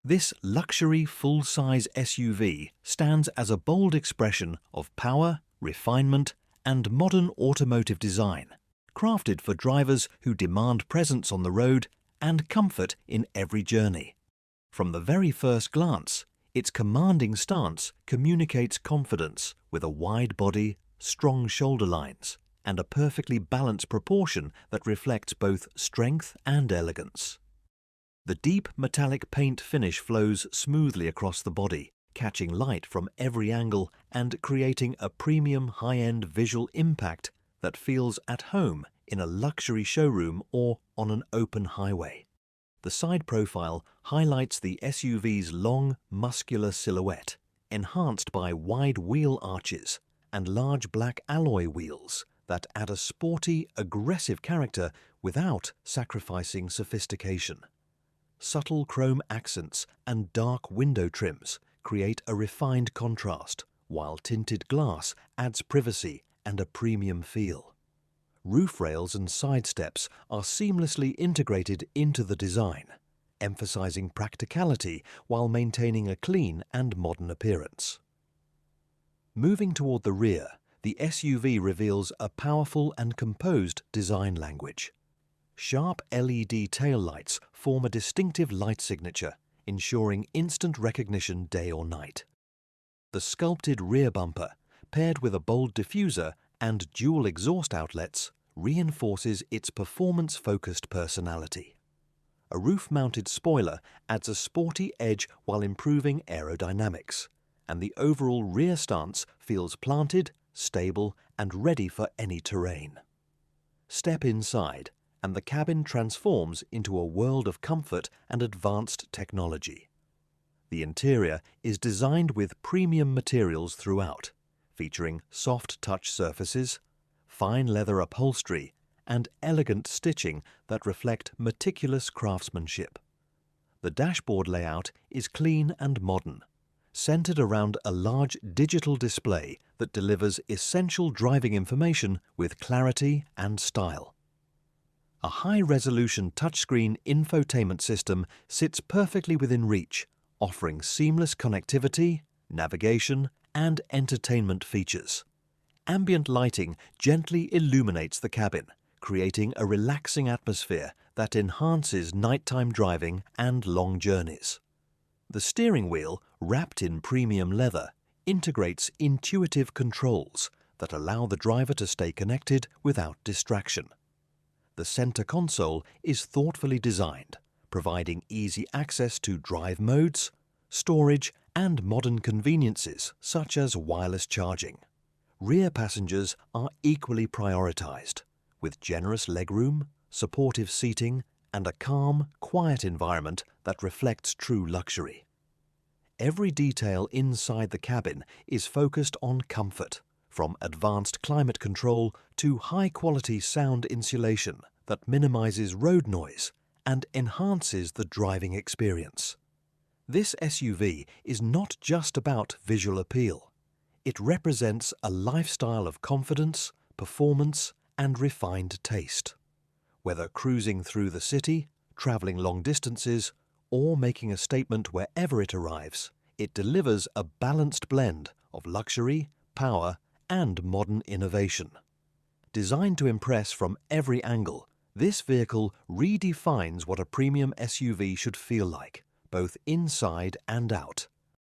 This luxury full-size SUV stands as a bold expression of power, refinement, and modern automotive design, crafted for drivers who demand presence on the road and comfort in every journey. From the very first glance, its commanding stance communicates confidence with a wide body, strong shoulder lines, and a perfectly balanced proportion that reflects both strength and elegance. The deep metallic paint finish flows smoothly across the body, catching light from every angle and creating a premium high-end visual impact that feels at home in a luxury showroom or on an open highway. The side profile highlights the SUV's long, muscular silhouette, enhanced by wide wheel arches and large black alloy wheels that add a sporty, aggressive character without sacrificing sophistication. Subtle chrome accents and dark window trims create a refined contrast, while tinted glass adds privacy and a premium feel. Roof rails and side steps are seamlessly integrated into the design, emphasizing practicality while maintaining a clean and modern appearance. Moving toward the rear, the SUV reveals a powerful and composed design language. Sharp LED taillights form a distinctive light signature, ensuring instant recognition day or night. The sculpted rear bumper, paired with a bold diffuser and dual exhaust outlets, reinforces its performance-focused personality. A roof-mounted spoiler adds a sporty edge while improving aerodynamics, and the overall rear stance feels planted, stable, and ready for any terrain. Step inside, and the cabin transforms into a world of comfort and advanced technology. The interior is designed with premium materials throughout, featuring soft touch surfaces, fine leather upholstery, and elegant stitching that reflect meticulous craftsmanship. The dashboard layout is clean and modern, centered around a large digital display that delivers essential driving information with clarity and style. A high-resolution touchscreen infotainment system sits perfectly within reach, offering seamless connectivity, navigation, and entertainment features. Ambient lighting gently illuminates the cabin, creating a relaxing atmosphere that enhances nighttime driving and long journeys. The steering wheel, wrapped in premium leather, integrates intuitive controls that allow the driver to stay connected without distraction. The center console is thoughtfully designed, providing easy access to drive modes, storage, and modern conveniences such as wireless charging. Rear passengers are equally prioritized, with generous legroom, supportive seating, and a calm, quiet environment that reflects true luxury. Every detail inside the cabin is focused on comfort, from advanced climate control to high-quality sound insulation that minimizes road noise and enhances the driving experience. This SUV is not just about visual appeal. It represents a lifestyle of confidence, performance, and refined taste. Whether cruising through the city, traveling long distances, or making a statement wherever it arrives, it delivers a balanced blend of luxury, power, and modern innovation. Designed to impress from every angle, this vehicle redefines what a premium SUV should feel like, both inside and out.